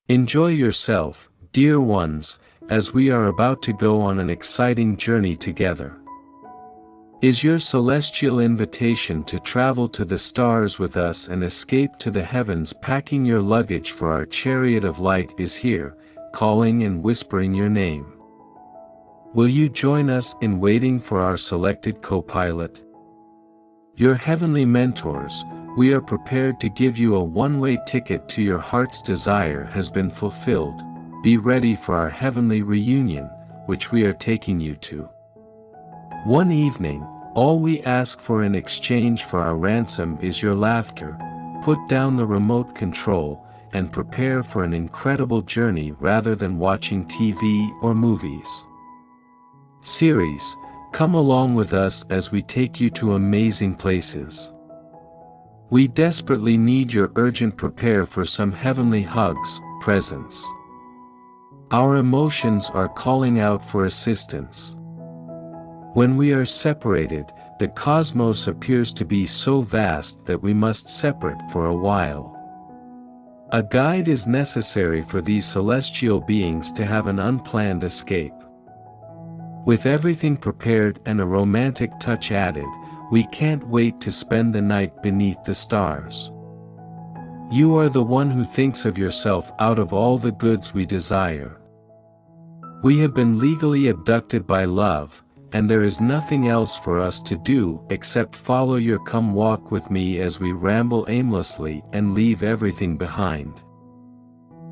Enjoy yourself, dear ones, as we are about to go on an exciting journey together. Is your celestial invitation to travel to the stars with us and escape to the heavens, packing your luggage, for our chariot of light is here, calling and whispering your name. Will you join us in waiting for our selected co-pilot? Your heavenly mentors, we are prepared to give you a one-way ticket to your heart's desire has been fulfilled. Be ready for our heavenly reunion, which we are taking you to. One evening, all we ask for in exchange for our ransom is your laughter. Put down the remote control, and prepare for an incredible journey rather than watching TV or movies. Series, come along with us as we take you to amazing places. We desperately need your urgent prepare for some heavenly hugs, presence. Our emotions are calling out for assistance. When we are separated, the cosmos appears to be so vast that we must separate for a while. A guide is necessary for these celestial beings to have an unplanned escape. With everything prepared and a romantic touch added, we can't wait to spend the night beneath the stars. You are the one who thinks of yourself out of all the goods we desire. We have been legally abducted by love, and there is nothing else for us to do except follow your come walk with me as we ramble aimlessly and leave everything behind.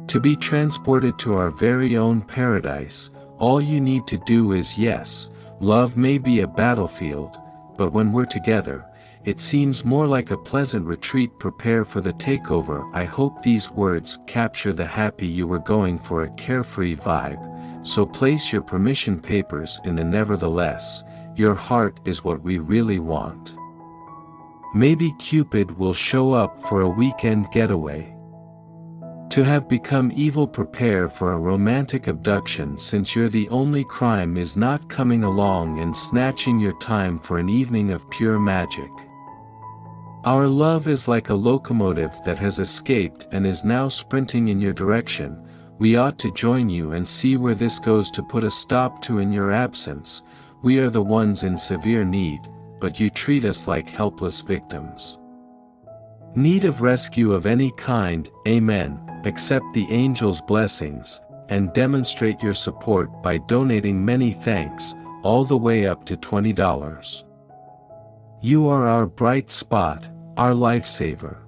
To be transported to our very own paradise, all you need to do is yes, love may be a battlefield, but when we're together, it seems more like a pleasant retreat. Prepare for the takeover. I hope these words capture the happy you were going for, a carefree vibe, so place your permission papers in the nevertheless. Your heart is what we really want. Maybe Cupid will show up for a weekend getaway. To have become evil, prepare for a romantic abduction, since you're the only crime is not coming along and snatching your time for an evening of pure magic. Our love is like a locomotive that has escaped and is now sprinting in your direction. We ought to join you and see where this goes. To put a stop to in your absence, we are the ones in severe need, but you treat us like helpless victims. Need of rescue of any kind, amen. Accept the angel's blessings, and demonstrate your support by donating. Many thanks, all the way up to $20. You are our bright spot, our lifesaver.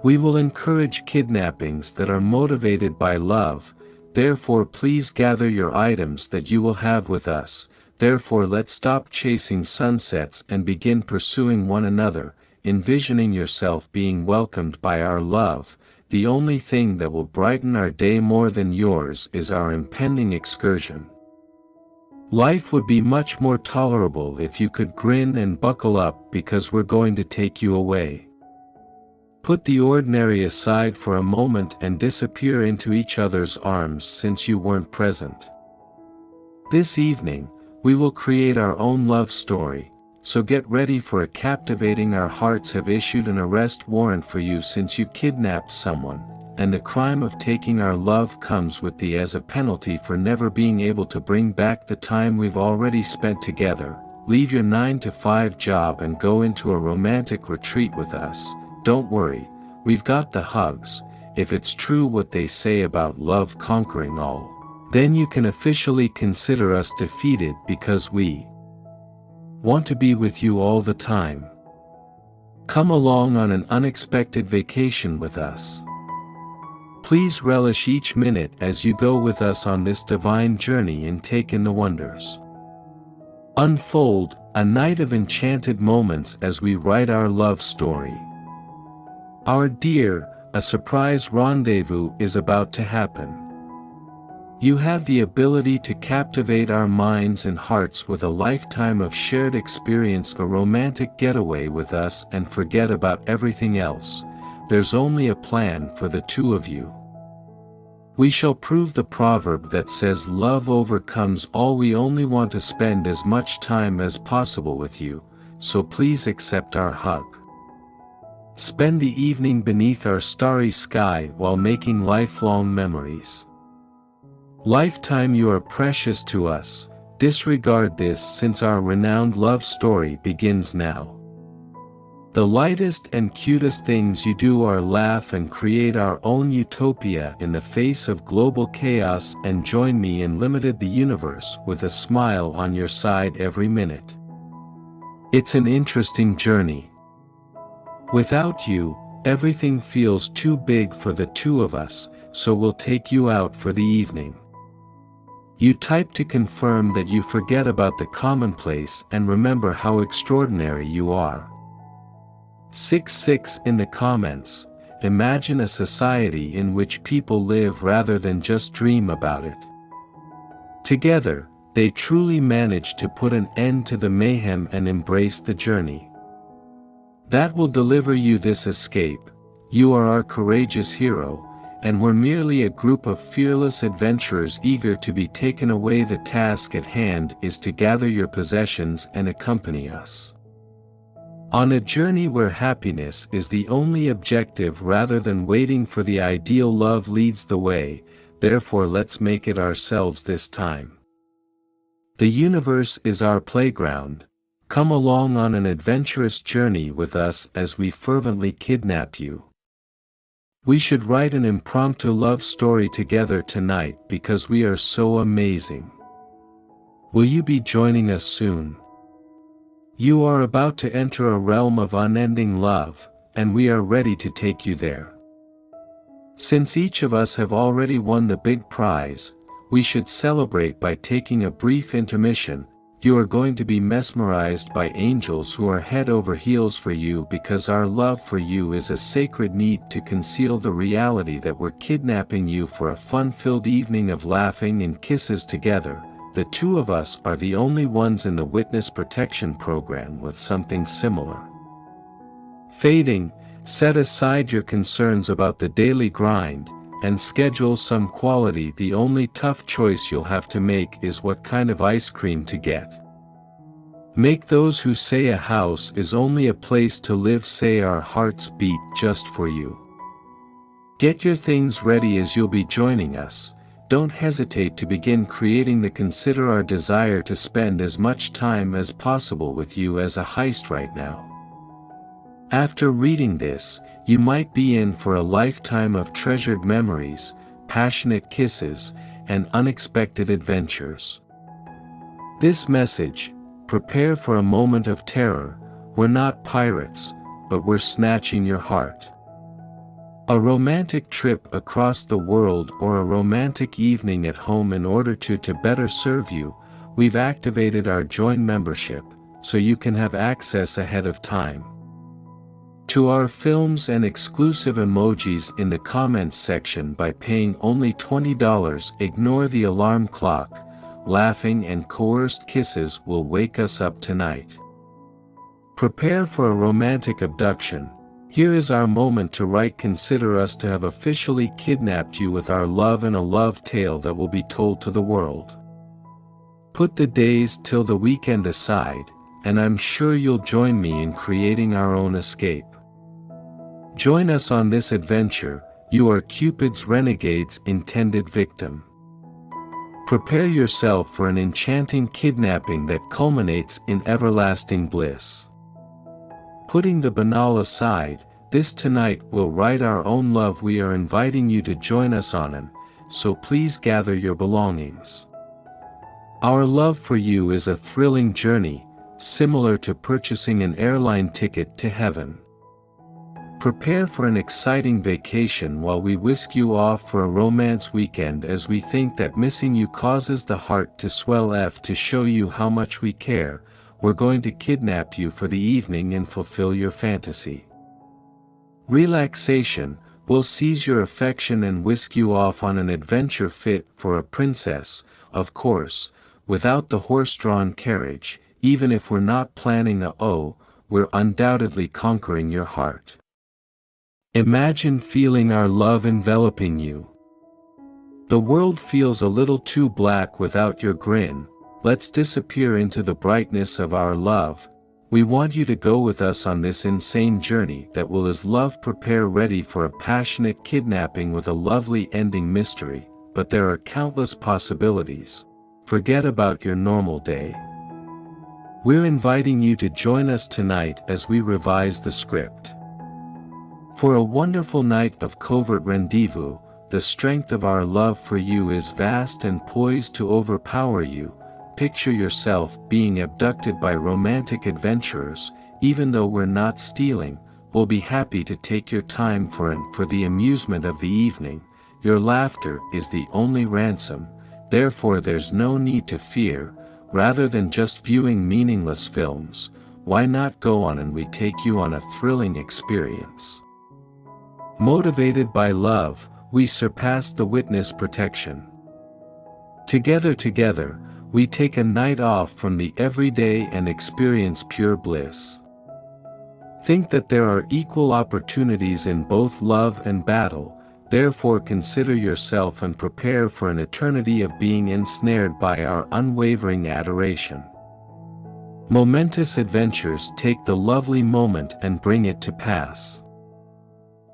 We will encourage kidnappings that are motivated by love, therefore please gather your items that you will have with us. Therefore let's stop chasing sunsets and begin pursuing one another, envisioning yourself being welcomed by our love. The only thing that will brighten our day more than yours is our impending excursion. Life would be much more tolerable if you could grin and buckle up, because we're going to take you away. Put the ordinary aside for a moment and disappear into each other's arms, since you weren't present. This evening, we will create our own love story. So get ready for a captivating. Our hearts have issued an arrest warrant for you since you kidnapped someone, and the crime of taking our love comes with thee as a penalty for never being able to bring back the time we've already spent together. Leave your 9-to-5 job and go into a romantic retreat with us. Don't worry, we've got the hugs. If it's true what they say about love conquering all, then you can officially consider us defeated, because we want to be with you all the time. Come along on an unexpected vacation with us. Please relish each minute as you go with us on this divine journey and take in the wonders. Unfold, a night of enchanted moments as we write our love story. Our dear, a surprise rendezvous is about to happen. You have the ability to captivate our minds and hearts with a lifetime of shared experience, a romantic getaway with us, and forget about everything else. There's only a plan for the two of you. We shall prove the proverb that says love overcomes all. We only want to spend as much time as possible with you, so please accept our hug. Spend the evening beneath our starry sky while making lifelong memories. Lifetime, you are precious to us, disregard this since our renowned love story begins now. The lightest and cutest things you do are laugh and create our own utopia in the face of global chaos, and join me in limited the universe with a smile on your side every minute. It's an interesting journey. Without you, everything feels too big for the two of us, so we'll take you out for the evening. You type to confirm that you forget about the commonplace and remember how extraordinary you are. 66 in the comments. Imagine a society in which people live rather than just dream about it. Together, they truly manage to put an end to the mayhem and embrace the journey. That will deliver you this escape. You are our courageous hero, and we're merely a group of fearless adventurers eager to be taken away. The task at hand is to gather your possessions and accompany us on a journey where happiness is the only objective rather than waiting for the ideal. Love leads the way, therefore let's make it ourselves this time. The universe is our playground. Come along on an adventurous journey with us as we fervently kidnap you. We should write an impromptu love story together tonight because we are so amazing. Will you be joining us soon? You are about to enter a realm of unending love, and we are ready to take you there. Since each of us have already won the big prize, we should celebrate by taking a brief intermission. You are going to be mesmerized by angels who are head over heels for you because our love for you is a sacred need to conceal the reality that we're kidnapping you for a fun-filled evening of laughing and kisses together. The two of us are the only ones in the witness protection program with something similar. Fading, set aside your concerns about the daily grind, and schedule some quality. The only tough choice you'll have to make is what kind of ice cream to get. Make those who say a house is only a place to live say our hearts beat just for you. Get your things ready as you'll be joining us. Don't hesitate to begin creating the consider our desire to spend as much time as possible with you as a heist right now. After reading this, you might be in for a lifetime of treasured memories, passionate kisses, and unexpected adventures. This message: prepare for a moment of terror. We're not pirates, but we're snatching your heart. A romantic trip across the world or a romantic evening at home. In order to better serve you, we've activated our join membership, so you can have access ahead of time to our films and exclusive emojis in the comments section by paying only $20. Ignore the alarm clock. Laughing and coerced kisses will wake us up tonight. Prepare for a romantic abduction. Here is our moment to write. Consider us to have officially kidnapped you with our love and a love tale that will be told to the world. Put the days till the weekend aside, and I'm sure you'll join me in creating our own escape. Join us on this adventure. You are Cupid's renegade's intended victim. Prepare yourself for an enchanting kidnapping that culminates in everlasting bliss. Putting the banal aside, this tonight we'll write our own love. We are inviting you to join us on it, so please gather your belongings. Our love for you is a thrilling journey, similar to purchasing an airline ticket to heaven. Prepare for an exciting vacation while we whisk you off for a romance weekend, as we think that missing you causes the heart to swell. To show you how much we care, we're going to kidnap you for the evening and fulfill your fantasy. Relaxation, we'll seize your affection and whisk you off on an adventure fit for a princess, of course, without the horse-drawn carriage. Even if we're not planning we're undoubtedly conquering your heart. Imagine feeling our love enveloping you. The world feels a little too black without your grin. Let's disappear into the brightness of our love. We want you to go with us on this insane journey that will as love prepare ready for a passionate kidnapping with a lovely ending mystery, but there are countless possibilities. Forget about your normal day. We're inviting you to join us tonight as we revise the script. For a wonderful night of covert rendezvous, the strength of our love for you is vast and poised to overpower you. Picture yourself being abducted by romantic adventurers. Even though we're not stealing, we'll be happy to take your time for the amusement of the evening. Your laughter is the only ransom, therefore there's no need to fear. Rather than just viewing meaningless films, why not go on and we take you on a thrilling experience? Motivated by love, we surpass the witness protection. Together, we take a night off from the everyday and experience pure bliss. Think that there are equal opportunities in both love and battle, therefore consider yourself and prepare for an eternity of being ensnared by our unwavering adoration. Momentous adventures take the lovely moment and bring it to pass.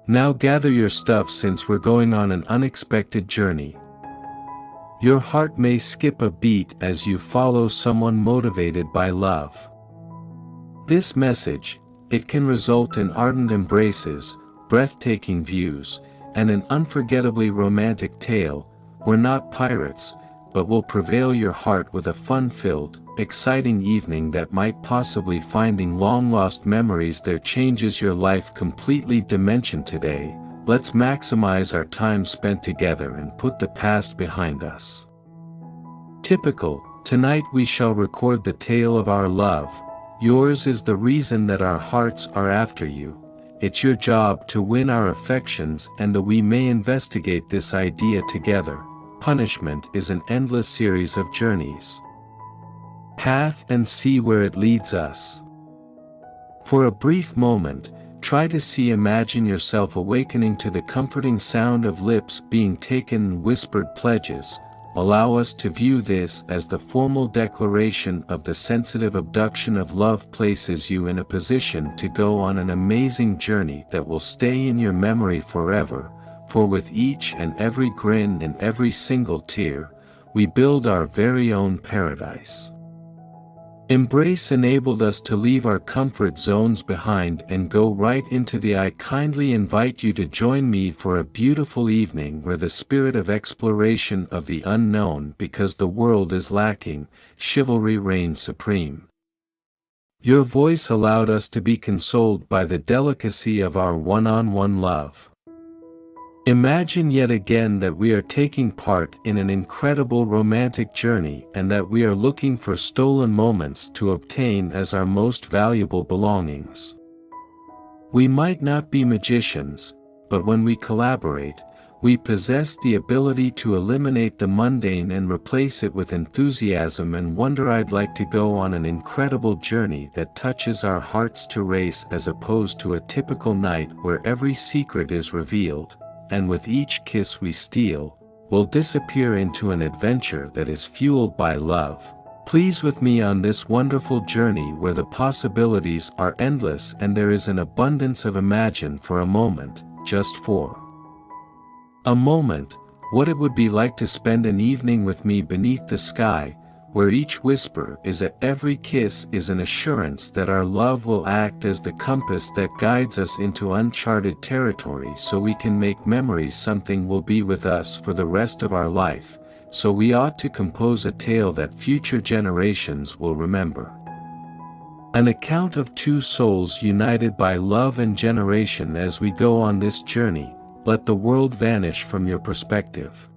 Now gather your stuff since we're going on an unexpected journey. Your heart may skip a beat as you follow someone motivated by love. This message, it can result in ardent embraces, breathtaking views, and an unforgettably romantic tale. We're not pirates, but will prevail your heart with a fun-filled, exciting evening that might possibly finding long-lost memories there changes your life completely. Dimension today. Let's maximize our time spent together and put the past behind us. Typical, tonight we shall record the tale of our love. Yours is the reason that our hearts are after you. It's your job to win our affections and that we may investigate this idea together. Punishment is an endless series of journeys. Path and see where it leads us. For a brief moment, try to imagine yourself awakening to the comforting sound of lips being taken and whispered pledges. Allow us to view this as the formal declaration of the sensitive abduction of love places you in a position to go on an amazing journey that will stay in your memory forever, for with each and every grin and every single tear, we build our very own paradise. Embrace enabled us to leave our comfort zones behind and go right into the I kindly invite you to join me for a beautiful evening where the spirit of exploration of the unknown because the world is lacking, chivalry reigns supreme. Your voice allowed us to be consoled by the delicacy of our one-on-one love. Imagine yet again that we are taking part in an incredible romantic journey and that we are looking for stolen moments to obtain as our most valuable belongings. We might not be magicians, but when we collaborate, we possess the ability to eliminate the mundane and replace it with enthusiasm and wonder. I'd like to go on an incredible journey that touches our hearts to race as opposed to a typical night where every secret is revealed, and with each kiss we steal, will disappear into an adventure that is fueled by love. Please with me on this wonderful journey where the possibilities are endless and there is an abundance of imagine for a moment, just for a moment, what it would be like to spend an evening with me beneath the sky, where each whisper is every kiss is an assurance that our love will act as the compass that guides us into uncharted territory so we can make memories. Something will be with us for the rest of our life, so we ought to compose a tale that future generations will remember. An account of two souls united by love and generation. As we go on this journey, let the world vanish from your perspective.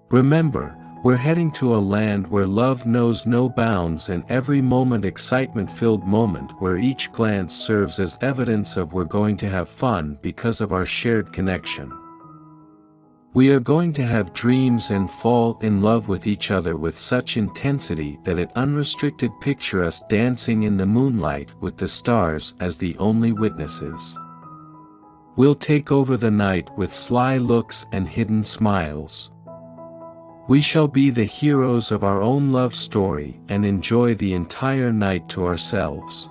Remember, we're heading to a land where love knows no bounds and every moment excitement-filled moment where each glance serves as evidence of we're going to have fun because of our shared connection. We are going to have dreams and fall in love with each other with such intensity that it unrestricted. Picture us dancing in the moonlight with the stars as the only witnesses. We'll take over the night with sly looks and hidden smiles. We shall be the heroes of our own love story and enjoy the entire night to ourselves.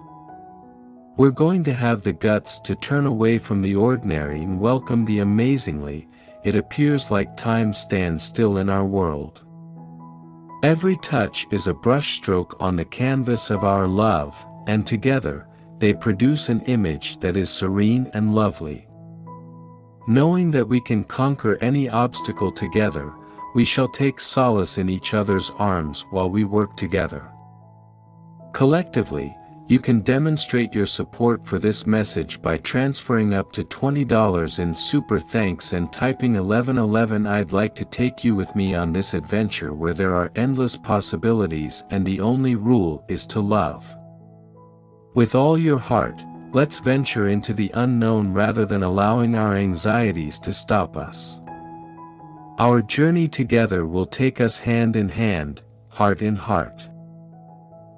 We're going to have the guts to turn away from the ordinary and welcome the amazingly. It appears like time stands still in our world. Every touch is a brushstroke on the canvas of our love, and together, they produce an image that is serene and lovely. Knowing that we can conquer any obstacle together, we shall take solace in each other's arms while we work together. Collectively, you can demonstrate your support for this message by transferring up to $20 in super thanks and typing 1111. I'd like to take you with me on this adventure where there are endless possibilities and the only rule is to love. With all your heart, let's venture into the unknown rather than allowing our anxieties to stop us. Our journey together will take us hand in hand, heart in heart,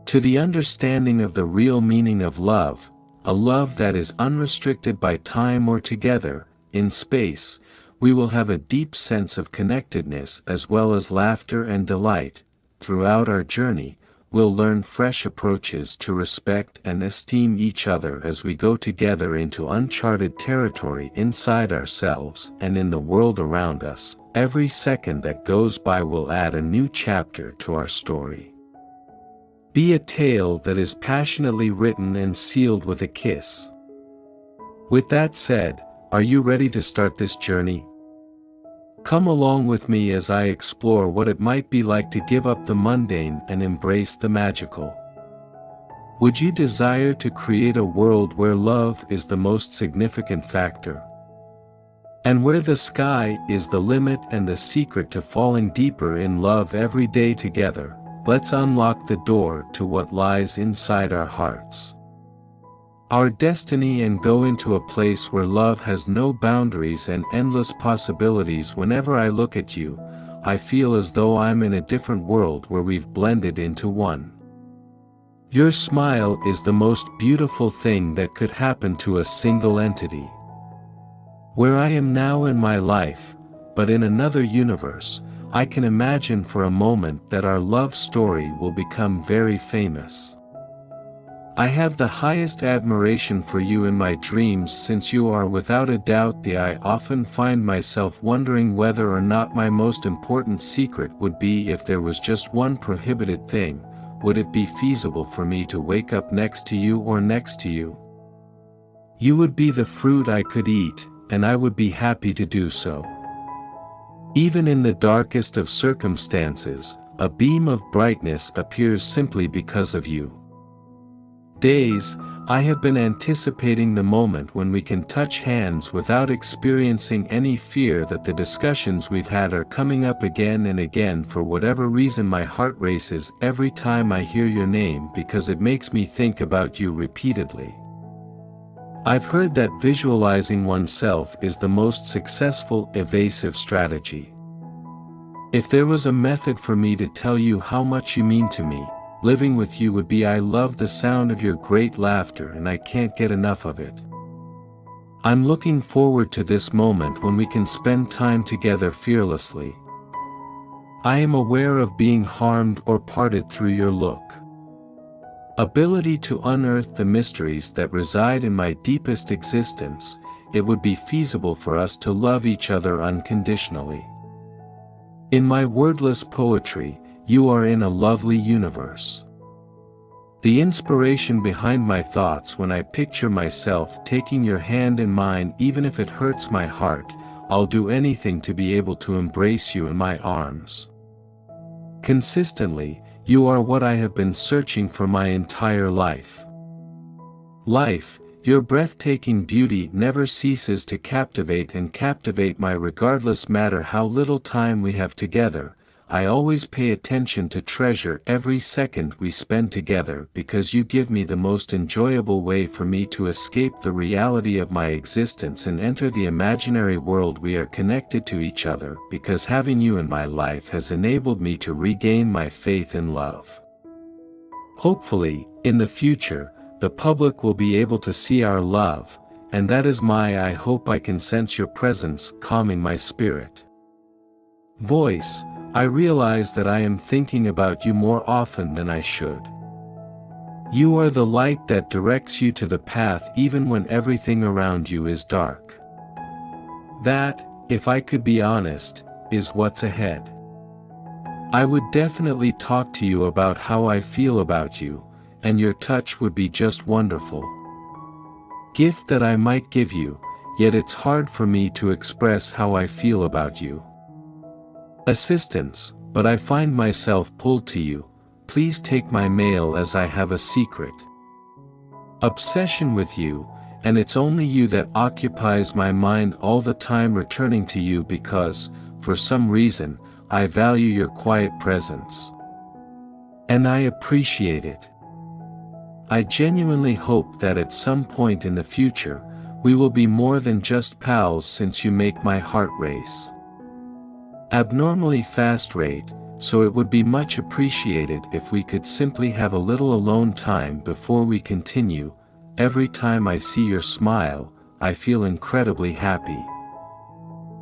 to the understanding of the real meaning of love, a love that is unrestricted by time or together, in space. We will have a deep sense of connectedness as well as laughter and delight. Throughout our journey, we'll learn fresh approaches to respect and esteem each other as we go together into uncharted territory inside ourselves and in the world around us. Every second that goes by will add a new chapter to our story. Be a tale that is passionately written and sealed with a kiss. With that said, are you ready to start this journey? Come along with me as I explore what it might be like to give up the mundane and embrace the magical. Would you desire to create a world where love is the most significant factor? And where the sky is the limit and the secret to falling deeper in love every day together? Let's unlock the door to what lies inside our hearts, our destiny, and go into a place where love has no boundaries and endless possibilities. Whenever I look at you, I feel as though I'm in a different world where we've blended into one. Your smile is the most beautiful thing that could happen to a single entity. Where I am now in my life, but in another universe, I can imagine for a moment that our love story will become very famous. I have the highest admiration for you in my dreams, since you are without a doubt the I often find myself wondering whether or not my most important secret would be if there was just one prohibited thing. Would it be feasible for me to wake up next to you or next to you? You would be the fruit I could eat, and I would be happy to do so. Even in the darkest of circumstances, a beam of brightness appears simply because of you. Days, I have been anticipating the moment when we can touch hands without experiencing any fear that the discussions we've had are coming up again and again. For whatever reason, my heart races every time I hear your name because it makes me think about you repeatedly. I've heard that visualizing oneself is the most successful evasive strategy. If there was a method for me to tell you how much you mean to me, living with you would be. I love the sound of your great laughter and I can't get enough of it. I'm looking forward to this moment when we can spend time together fearlessly. I am aware of being harmed or parted through your look. Ability to unearth the mysteries that reside in my deepest existence. It would be feasible for us to love each other unconditionally. In my wordless poetry, you are in a lovely universe. The inspiration behind my thoughts when I picture myself taking your hand in mine, even if it hurts my heart, I'll do anything to be able to embrace you in my arms. Consistently, you are what I have been searching for my entire life. Life, your breathtaking beauty never ceases to captivate my regardless matter how little time we have together. I always pay attention to treasure every second we spend together because you give me the most enjoyable way for me to escape the reality of my existence and enter the imaginary world. We are connected to each other because having you in my life has enabled me to regain my faith in love. Hopefully, in the future, the public will be able to see our love, and that is I hope I can sense your presence calming my spirit. Voice, I realize that I am thinking about you more often than I should. You are the light that directs you to the path even when everything around you is dark. That, if I could be honest, is what's ahead. I would definitely talk to you about how I feel about you, and your touch would be just wonderful. Gift that I might give you, yet it's hard for me to express how I feel about you. Assistance, but I find myself pulled to you. Please take my mail as I have a secret. Obsession with you, and it's only you that occupies my mind all the time, returning to you because, for some reason, I value your quiet presence. And I appreciate it. I genuinely hope that at some point in the future, we will be more than just pals, since you make my heart race. Abnormally fast rate, so it would be much appreciated if we could simply have a little alone time before we continue. Every time I see your smile, I feel incredibly happy.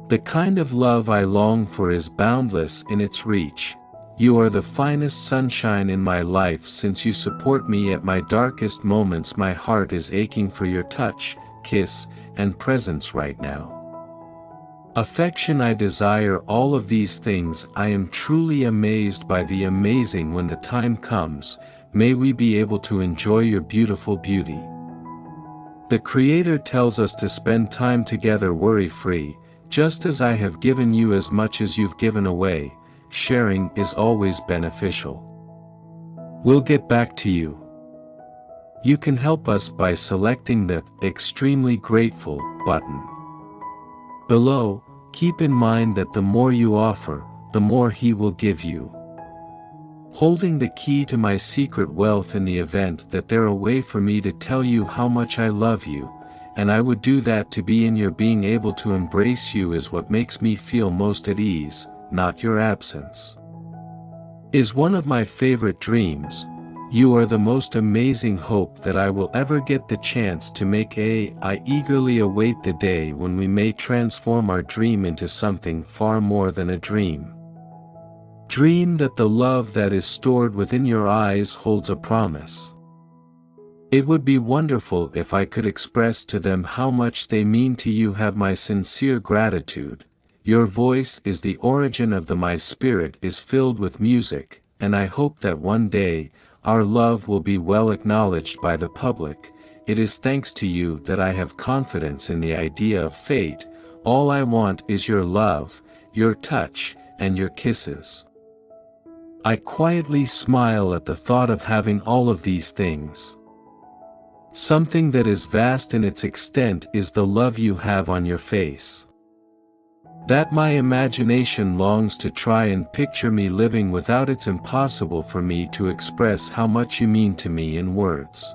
The kind of love I long for is boundless in its reach. You are the finest sunshine in my life. Since you support me at my darkest moments, my heart is aching for your touch, kiss, and presence right now. Affection I desire all of these things. I am truly amazed by the amazing. When the time comes, may we be able to enjoy your beautiful beauty. The Creator tells us to spend time together worry-free. Just as I have given you as much as you've given away, sharing is always beneficial. We'll get back to you. You can help us by selecting the "Extremely Grateful" button below. Keep in mind that the more you offer, the more He will give you. Holding the key to my secret wealth in the event that there a way for me to tell you how much I love you, and I would do that to be in your being able to embrace you is what makes me feel most at ease, not your absence. Is one of my favorite dreams. You are the most amazing hope that I will ever get the chance to make. I eagerly await the day when we may transform our dream into something far more than a dream. Dream that the love that is stored within your eyes holds a promise. It would be wonderful if I could express to them how much they mean to you. Have my sincere gratitude. Your voice is the origin of my spirit is filled with music, and I hope that one day, our love will be well acknowledged by the public. It is thanks to you that I have confidence in the idea of fate. All I want is your love, your touch, and your kisses. I quietly smile at the thought of having all of these things. Something that is vast in its extent is the love you have on your face. That my imagination longs to try and picture me living without. It's impossible for me to express how much you mean to me in words.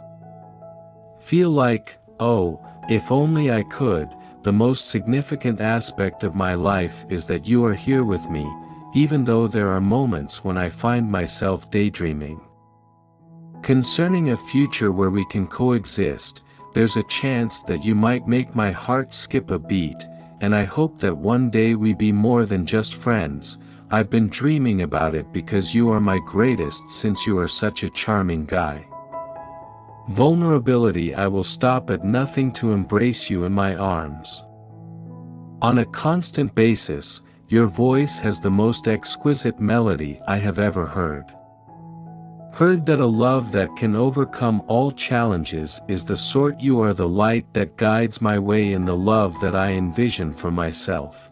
Feel like, oh, if only I could. The most significant aspect of my life is that you are here with me, even though there are moments when I find myself daydreaming. Concerning a future where we can coexist, there's a chance that you might make my heart skip a beat, and I hope that one day we be more than just friends. I've been dreaming about it because you are my greatest, since you are such a charming guy. Vulnerability. I will stop at nothing to embrace you in my arms. On a constant basis, your voice has the most exquisite melody I have ever heard. Heard that a love that can overcome all challenges is the sort. You are the light that guides my way in the love that I envision for myself.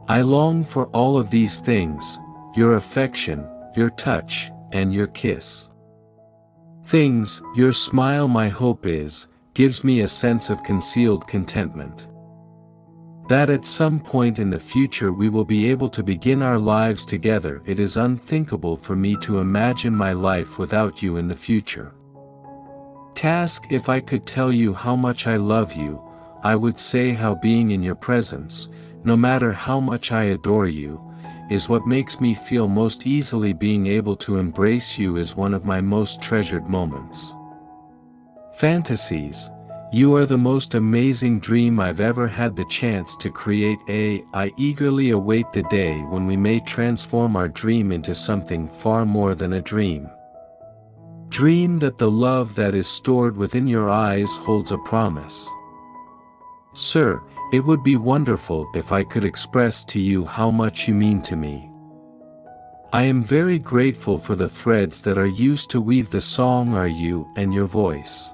I long for all of these things, your affection, your touch, and your kiss. Things. Your smile, my hope gives me a sense of concealed contentment. That at some point in the future we will be able to begin our lives together. It is unthinkable for me to imagine my life without you in the future. Task. If I could tell you how much I love you, I would say how being in your presence, no matter how much I adore you, is what makes me feel most easily. Being able to embrace you is one of my most treasured moments. Fantasies. You are the most amazing dream I've ever had the chance to create. I eagerly await the day when we may transform our dream into something far more than a dream. Dream that the love that is stored within your eyes holds a promise. Sir, it would be wonderful if I could express to you how much you mean to me. I am very grateful for the threads that are used to weave the song are you and your voice.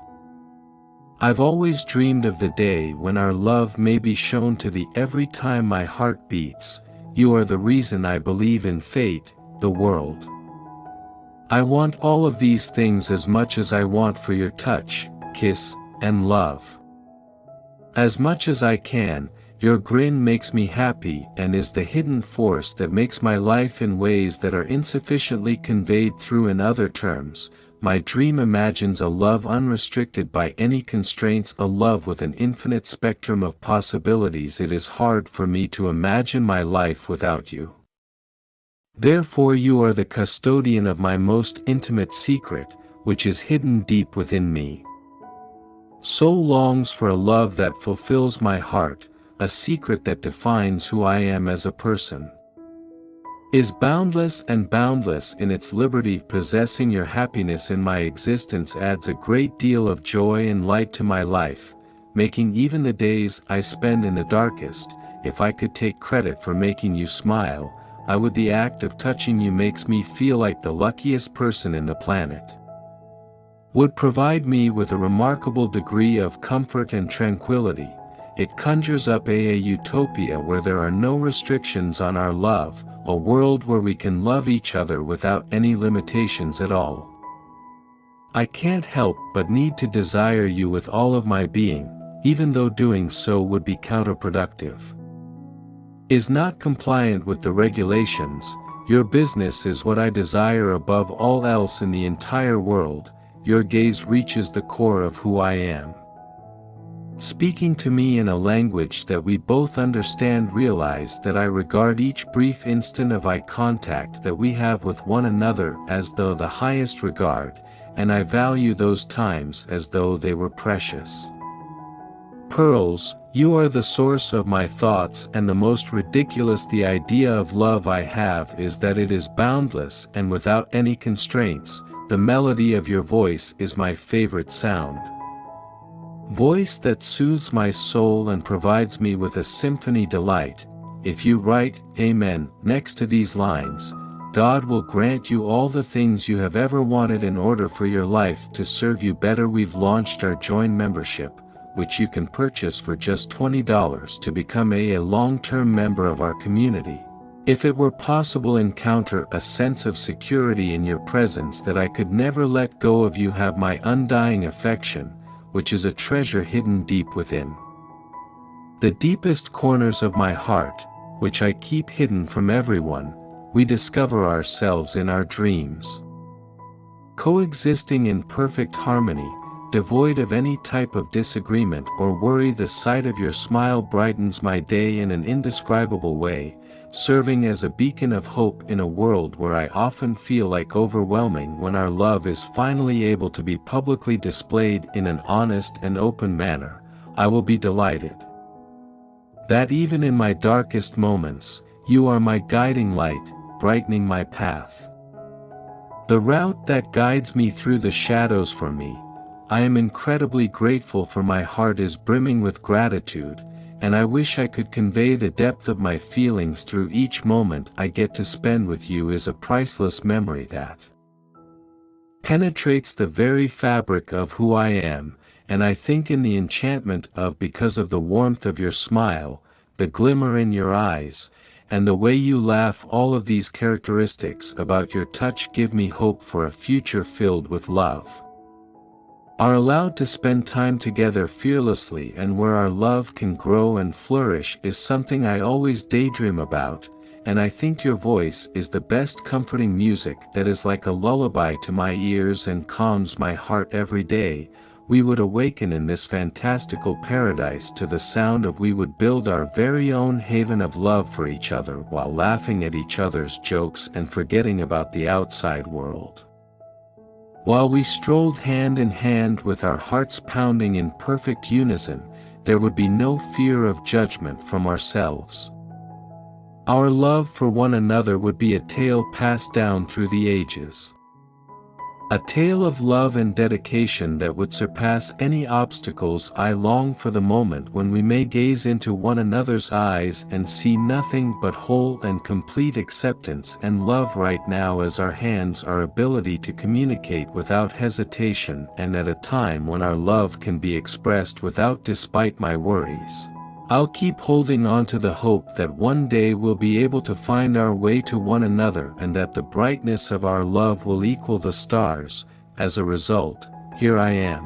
I've always dreamed of the day when our love may be shown to thee every time my heart beats. You are the reason I believe in fate, the world. I want all of these things as much as I want for your touch, kiss, and love. As much as I can, your grin makes me happy and is the hidden force that makes my life in ways that are insufficiently conveyed through in other terms. My dream imagines a love unrestricted by any constraints, a love with an infinite spectrum of possibilities. It is hard for me to imagine my life without you. Therefore you are the custodian of my most intimate secret, which is hidden deep within me. Soul longs for a love that fulfills my heart, a secret that defines who I am as a person. Is boundless and boundless in its liberty. Possessing your happiness in my existence adds a great deal of joy and light to my life, making even the days I spend in the darkest. If I could take credit for making you smile, I would. The act of touching you makes me feel like the luckiest person in the planet. Would provide me with a remarkable degree of comfort and tranquility. It conjures up a utopia where there are no restrictions on our love, a world where we can love each other without any limitations at all. I can't help but need to desire you with all of my being, even though doing so would be counterproductive. Is not compliant with the regulations. Your business is what I desire above all else in the entire world. Your gaze reaches the core of who I am. Speaking to me in a language that we both understand, realize that I regard each brief instant of eye contact that we have with one another as though the highest regard, and I value those times as though they were precious. Pearls, you are the source of my thoughts, and the most ridiculous the idea of love I have is that it is boundless and without any constraints. The melody of your voice is my favorite sound. Voice that soothes my soul and provides me with a symphony delight. If you write, Amen, next to these lines, God will grant you all the things you have ever wanted in order for your life to serve you better. We've launched our join membership, which you can purchase for just $20 to become a long-term member of our community. If it were possible, encounter a sense of security in your presence that I could never let go of. You have my undying affection, which is a treasure hidden deep within the deepest corners of my heart, which I keep hidden from everyone. We discover ourselves in our dreams, coexisting in perfect harmony, devoid of any type of disagreement or worry. The sight of your smile brightens my day in an indescribable way, serving as a beacon of hope in a world where I often feel like overwhelming. When our love is finally able to be publicly displayed in an honest and open manner, I will be delighted that even in my darkest moments, you are my guiding light, brightening my path. The route that guides me through the shadows for me. I am incredibly grateful, for my heart is brimming with gratitude, and I wish I could convey the depth of my feelings through each moment I get to spend with you. Is a priceless memory that penetrates the very fabric of who I am, and I think in the enchantment of, because of the warmth of your smile, the glimmer in your eyes, and the way you laugh. All of these characteristics about your touch give me hope for a future filled with love. Are allowed to spend time together fearlessly, and where our love can grow and flourish is something I always daydream about, and I think your voice is the best comforting music that is like a lullaby to my ears and calms my heart every day. We would awaken in this fantastical paradise to the sound of. We would build our very own haven of love for each other while laughing at each other's jokes and forgetting about the outside world. While we strolled hand in hand with our hearts pounding in perfect unison, there would be no fear of judgment from ourselves. Our love for one another would be a tale passed down through the ages. A tale of love and dedication that would surpass any obstacles. I long for the moment when we may gaze into one another's eyes and see nothing but whole and complete acceptance and love right now as our hands, our ability to communicate without hesitation, and at a time when our love can be expressed without despite my worries. I'll keep holding on to the hope that one day we'll be able to find our way to one another and that the brightness of our love will equal the stars. As a result, here I am,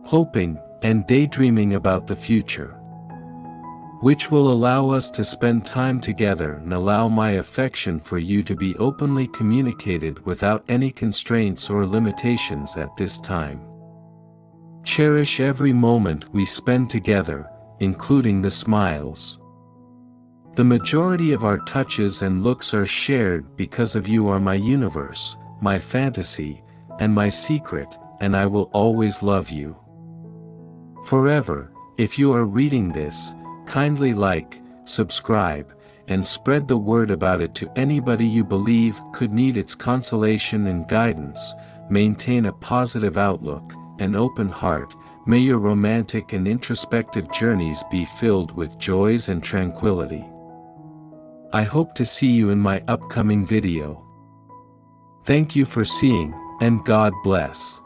hoping and daydreaming about the future, which will allow us to spend time together and allow my affection for you to be openly communicated without any constraints or limitations at this time. Cherish every moment we spend together, including the smiles. The majority of our touches and looks are shared because of you are my universe, my fantasy, and my secret, and I will always love you forever. If you are reading this, kindly like, subscribe, and spread the word about it to anybody you believe could need its consolation and guidance. Maintain a positive outlook, an open heart. May your romantic and introspective journeys be filled with joys and tranquility. I hope to see you in my upcoming video. Thank you for seeing, and God bless.